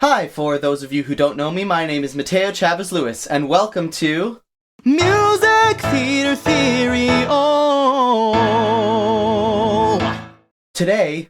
Hi, for those of you who don't know me, my name is Mateo Chavez Lewis, and welcome to Music Theater Theory. Today,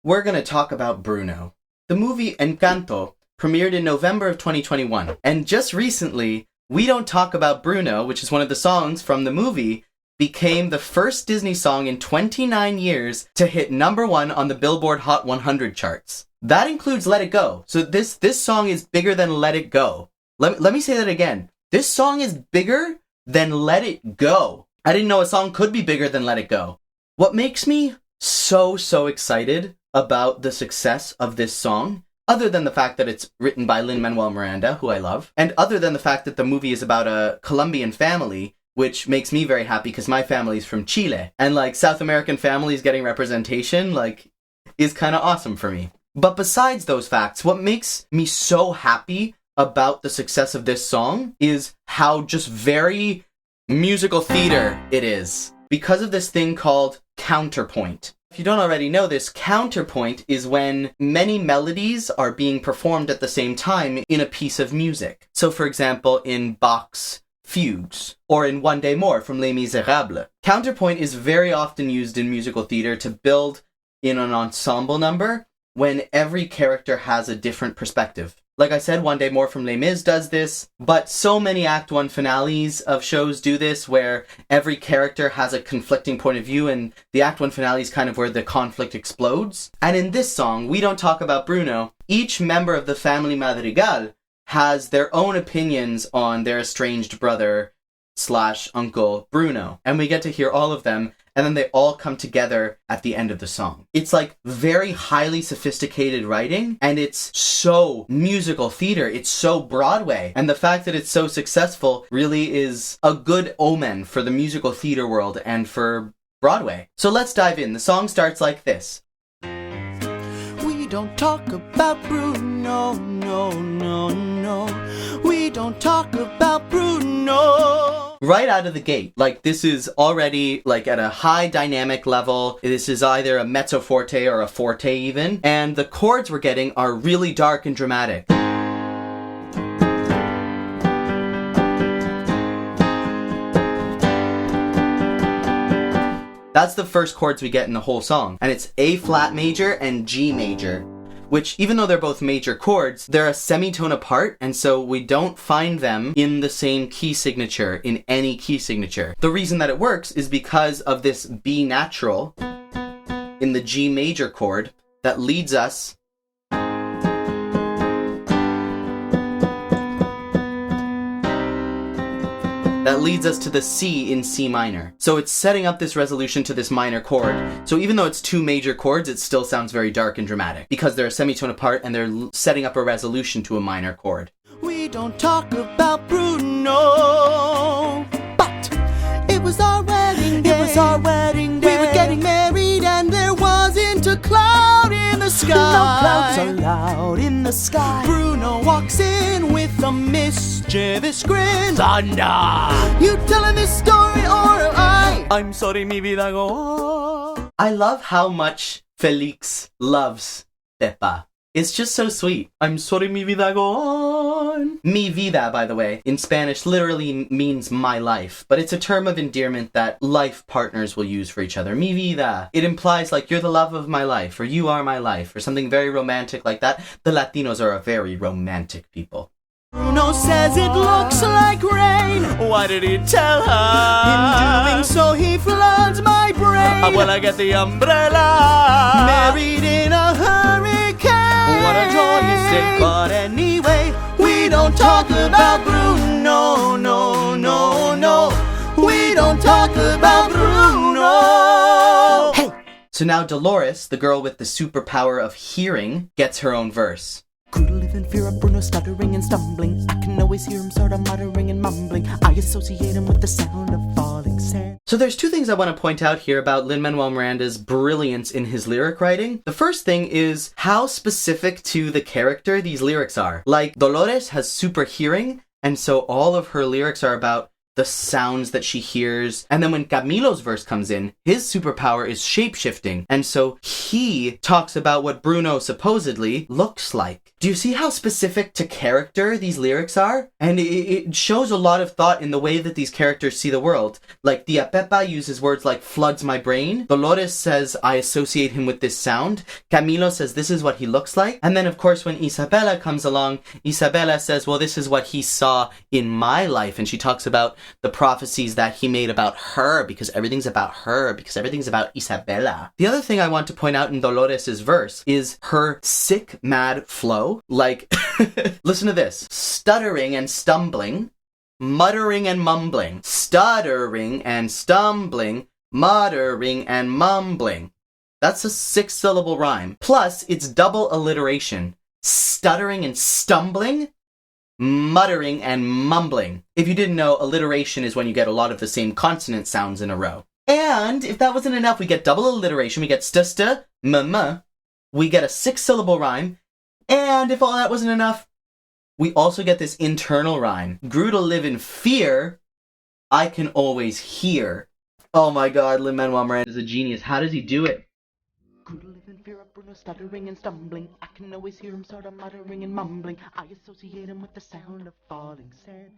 we're going to talk about Bruno. The movie Encanto premiered in November of 2021, and just recently, We Don't Talk About Bruno, which is one of the songs from the movie, became the first Disney song in 29 years to hit #1 on the Billboard Hot 100 charts. That includes Let It Go. So this song is bigger than Let It Go. Let me say that again. This song is bigger than Let It Go. I didn't know a song could be bigger than Let It Go. What makes me so excited about the success of this song, other than the fact that it's written by Lin-Manuel Miranda, who I love, and other than the fact that the movie is about a Colombian family, which makes me very happy because my family's from Chile, and South American families getting representation, is kind of awesome for me. But besides those facts, what makes me so happy about the success of this song is how just very musical theater it is. Because of this thing called counterpoint. If you don't already know this, counterpoint is when many melodies are being performed at the same time in a piece of music. So for example, in Bach's Fugues, or in One Day More from Les Miserables. Counterpoint is very often used in musical theater to build in an ensemble number when every character has a different perspective. Like I said, One Day More from Les Mis does this, but so many Act 1 finales of shows do this, where every character has a conflicting point of view, and the Act 1 finale is kind of where the conflict explodes. And in this song, We Don't Talk About Bruno, each member of the family Madrigal has their own opinions on their estranged brother / uncle Bruno. And we get to hear all of them, and then they all come together at the end of the song. It's very highly sophisticated writing, and it's so musical theater, it's so Broadway. And the fact that it's so successful really is a good omen for the musical theater world and for Broadway. So let's dive in. The song starts like this. We don't talk about Bruno, no. We don't talk about Bruno. Right out of the gate, this is already, at a high dynamic level. This is either a mezzo forte or a forte even. And the chords we're getting are really dark and dramatic. That's the first chords we get in the whole song. And it's A flat major and G major, which, even though they're both major chords, they're a semitone apart, and so we don't find them in the same key signature, in any key signature. The reason that it works is because of this B natural in the G major chord that leads us to the C in C minor. So it's setting up this resolution to this minor chord. So even though it's two major chords, it still sounds very dark and dramatic because they're a semitone apart and they're setting up a resolution to a minor chord. We don't talk about Bruno, but it was our wedding day. It was our wedding day. We were getting married and there wasn't a cloud in the sky. No clouds allowed in the sky. Bruno walks in with a mischievous grin. Thunder! You telling this story or am I? I'm sorry, mi vida, go on. I love how much Felix loves Pepa. It's just so sweet. I'm sorry, mi vida, go on. Mi vida, by the way, in Spanish literally means my life, but it's a term of endearment that life partners will use for each other. Mi vida. It implies you're the love of my life, or you are my life, or something very romantic like that. The Latinos are a very romantic people. Bruno says it looks like rain. Why did he tell her? In doing so, he floods my brain. Well, I get the umbrella. Married in a hurricane. What a joyous day. But anyway, we don't talk about Bruno, no. We don't talk about Bruno. Hey! So now Dolores, the girl with the superpower of hearing, gets her own verse. Grew to live in fear of Bruno stuttering and stumbling. I can always hear him sort of muttering and mumbling. I associate him with the sound of falling sand. So there's two things I want to point out here about Lin-Manuel Miranda's brilliance in his lyric writing. The first thing is how specific to the character these lyrics are. Dolores has super hearing, and so all of her lyrics are about the sounds that she hears. And then when Camilo's verse comes in, his superpower is shape-shifting. And so he talks about what Bruno supposedly looks like. Do you see how specific to character these lyrics are? And it shows a lot of thought in the way that these characters see the world. Like, Tia Pepa uses words like floods my brain. Dolores says, I associate him with this sound. Camilo says, this is what he looks like. And then, of course, when Isabella comes along, Isabella says, well, this is what he saw in my life. And she talks about the prophecies that he made about her, because everything's about her, because everything's about Isabella. The other thing I want to point out in Dolores' verse is her sick, mad flow. Like, listen to this. Stuttering and stumbling, muttering and mumbling. Stuttering and stumbling, muttering and mumbling. That's a 6-syllable rhyme. Plus, it's double alliteration. Stuttering and stumbling, muttering and mumbling. If you didn't know, alliteration is when you get a lot of the same consonant sounds in a row. And if that wasn't enough, we get double alliteration. We get sta, m. We get a 6-syllable rhyme. And if all that wasn't enough, we also get this internal rhyme. Grew to live in fear, I can always hear. Oh my god, Lin-Manuel Miranda is a genius. How does he do it? Grew to live in fear of Bruno stuttering and stumbling. I can always hear him sort of muttering and mumbling. I associate him with the sound of falling sand.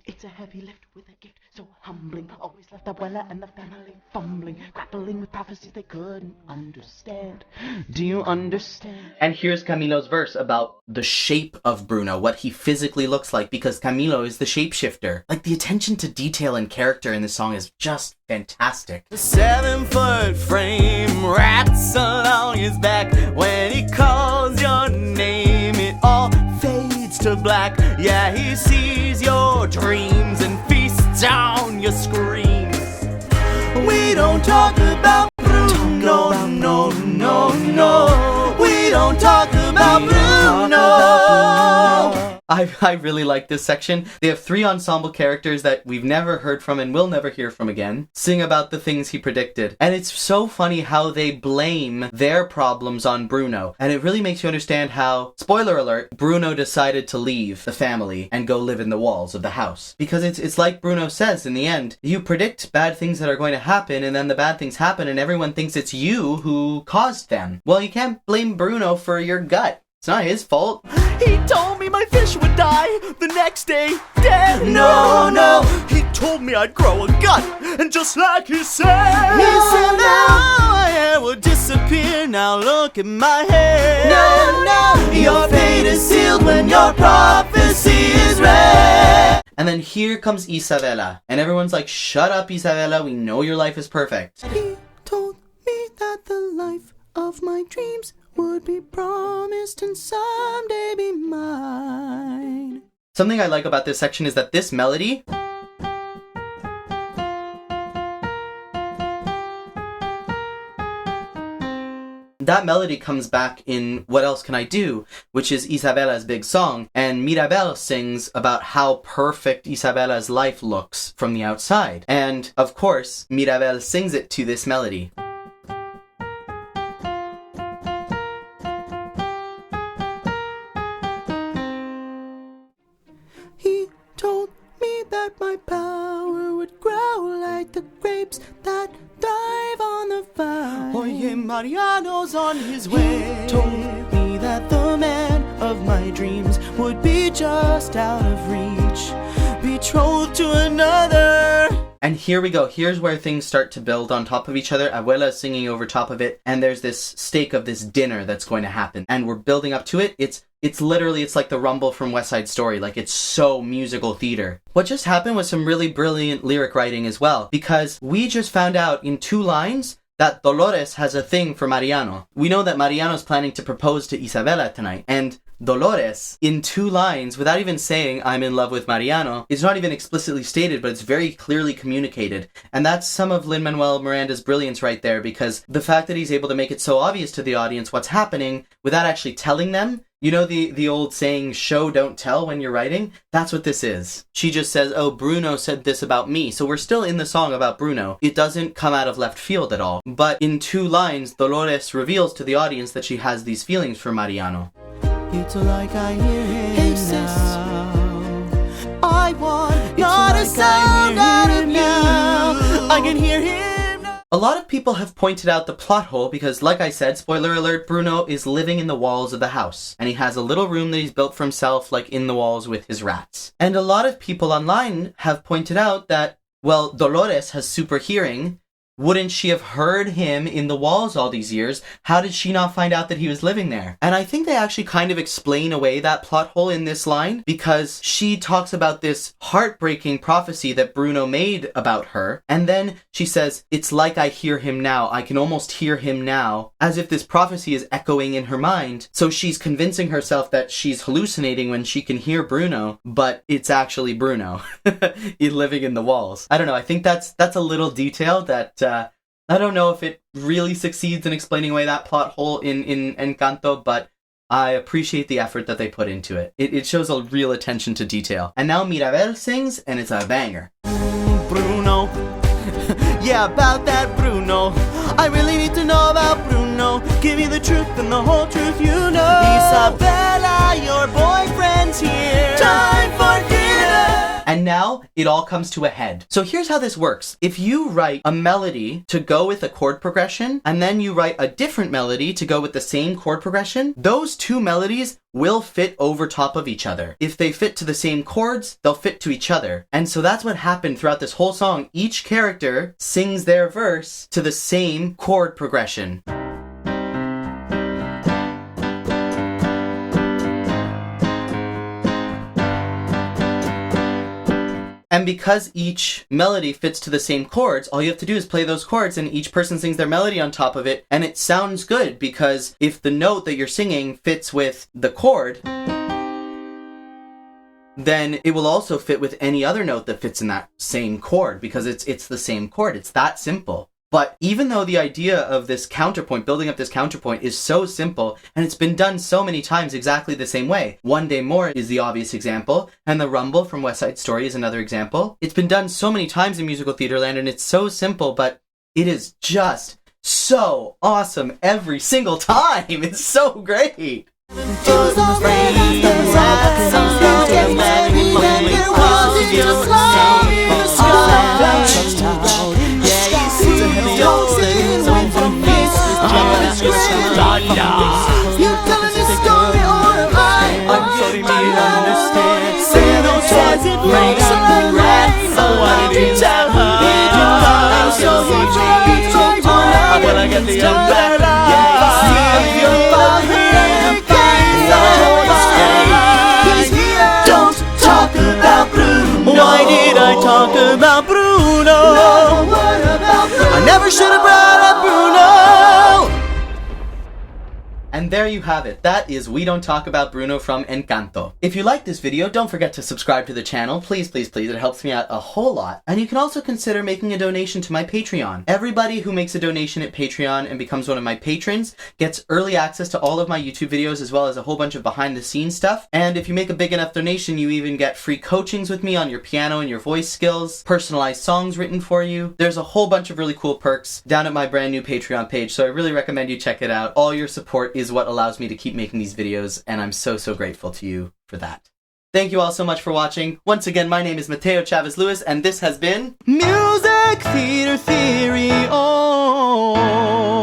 It's a heavy lift with a gift so humbling. Always left Abuela and the family fumbling, grappling with prophecies they couldn't understand. Do you understand? And here's Camilo's verse about the shape of Bruno, what he physically looks like, because Camilo is the shapeshifter. Like, the attention to detail and character in this song is just fantastic. The 7-foot frame wraps along his back. When he calls your name, it all fades to black. Yeah, he sees your dreams and feasts on your screams. We don't talk about Bruno, no, no, no. We don't talk about Bruno. I really like this section. They have 3 ensemble characters that we've never heard from and will never hear from again sing about the things he predicted. And it's so funny how they blame their problems on Bruno. And it really makes you understand how, spoiler alert, Bruno decided to leave the family and go live in the walls of the house. Because it's like Bruno says in the end, you predict bad things that are going to happen, and then the bad things happen and everyone thinks it's you who caused them. Well, you can't blame Bruno for your gut. It's not his fault. He told me my fish would die the next day, dead. No, no. He told me I'd grow a gut, and just like he said now my hair would disappear. Now look at my hair. No, no. Your fate is sealed when your prophecy is read. And then here comes Isabella, and everyone's like, shut up, Isabella, we know your life is perfect. He told me that the life of my dreams would be promised and someday be mine. Something I like about this section is that this melody comes back in What Else Can I Do, which is Isabella's big song, and Mirabel sings about how perfect Isabella's life looks from the outside. And, of course, Mirabel sings it to this melody. He told me that my power would grow like the grapes that thrive on the vine. Oye, Mariano's on his way. He told me that the man of my dreams would be just out of reach, betrothed to another. And here we go. Here's where things start to build on top of each other. Abuela is singing over top of it, and there's this stake of this dinner that's going to happen. And we're building up to it. It's literally, it's like the rumble from West Side Story. Like, it's so musical theater. What just happened was some really brilliant lyric writing as well, because we just found out in 2 lines that Dolores has a thing for Mariano. We know that Mariano's planning to propose to Isabella tonight, and Dolores, in 2 lines, without even saying, I'm in love with Mariano, is not even explicitly stated, but it's very clearly communicated. And that's some of Lin-Manuel Miranda's brilliance right there, because the fact that he's able to make it so obvious to the audience what's happening without actually telling them. You know the old saying, show, don't tell when you're writing? That's what this is. She just says, oh, Bruno said this about me. So we're still in the song about Bruno. It doesn't come out of left field at all. But in 2 lines, Dolores reveals to the audience that she has these feelings for Mariano. It's like I hear him hey, now. I want it's not like a sound out of you. I can hear him now. A lot of people have pointed out the plot hole because, like I said, spoiler alert, Bruno is living in the walls of the house. And he has a little room that he's built for himself, like in the walls with his rats. And a lot of people online have pointed out that, well, Dolores has super hearing. Wouldn't she have heard him in the walls all these years? How did she not find out that he was living there? And I think they actually kind of explain away that plot hole in this line because she talks about this heartbreaking prophecy that Bruno made about her. And then she says, it's like I hear him now. I can almost hear him now, as if this prophecy is echoing in her mind. So she's convincing herself that she's hallucinating when she can hear Bruno, but it's actually Bruno living in the walls. I don't know. I think that's a little detail that I don't know if it really succeeds in explaining away that plot hole in Encanto, but I appreciate the effort that they put into it. It shows a real attention to detail. And now Mirabel sings, and it's a banger. Bruno. Yeah, about that Bruno. I really need to know about Bruno. Give me the truth and the whole truth, you know. Isabella, your boyfriend's here. Time for dinner. And now it all comes to a head. So here's how this works. If you write a melody to go with a chord progression, and then you write a different melody to go with the same chord progression, those two melodies will fit over top of each other. If they fit to the same chords, they'll fit to each other. And so that's what happened throughout this whole song. Each character sings their verse to the same chord progression. And because each melody fits to the same chords, all you have to do is play those chords and each person sings their melody on top of it, and it sounds good because if the note that you're singing fits with the chord, then it will also fit with any other note that fits in that same chord because it's the same chord. It's that simple. But even though the idea of this counterpoint, building up this counterpoint is so simple, and it's been done so many times exactly the same way. One Day More is the obvious example, and the rumble from West Side Story is another example. It's been done so many times in musical theater land, and it's so simple, but it is just so awesome every single time. It's so great. Why did I talk about Bruno? I never should have brought up Bruno. And there you have it. That is We Don't Talk About Bruno from Encanto. If you like this video, don't forget to subscribe to the channel. Please, please, please. It helps me out a whole lot. And you can also consider making a donation to my Patreon. Everybody who makes a donation at Patreon and becomes one of my patrons gets early access to all of my YouTube videos as well as a whole bunch of behind the scenes stuff. And if you make a big enough donation, you even get free coachings with me on your piano and your voice skills, personalized songs written for you. There's a whole bunch of really cool perks down at my brand new Patreon page, so I really recommend you check it out. All your support is what allows me to keep making these videos, and I'm so, so grateful to you for that. Thank you all so much for watching. Once again, my name is Mateo Chavez Lewis, and this has been Music Theater Theory. Oh.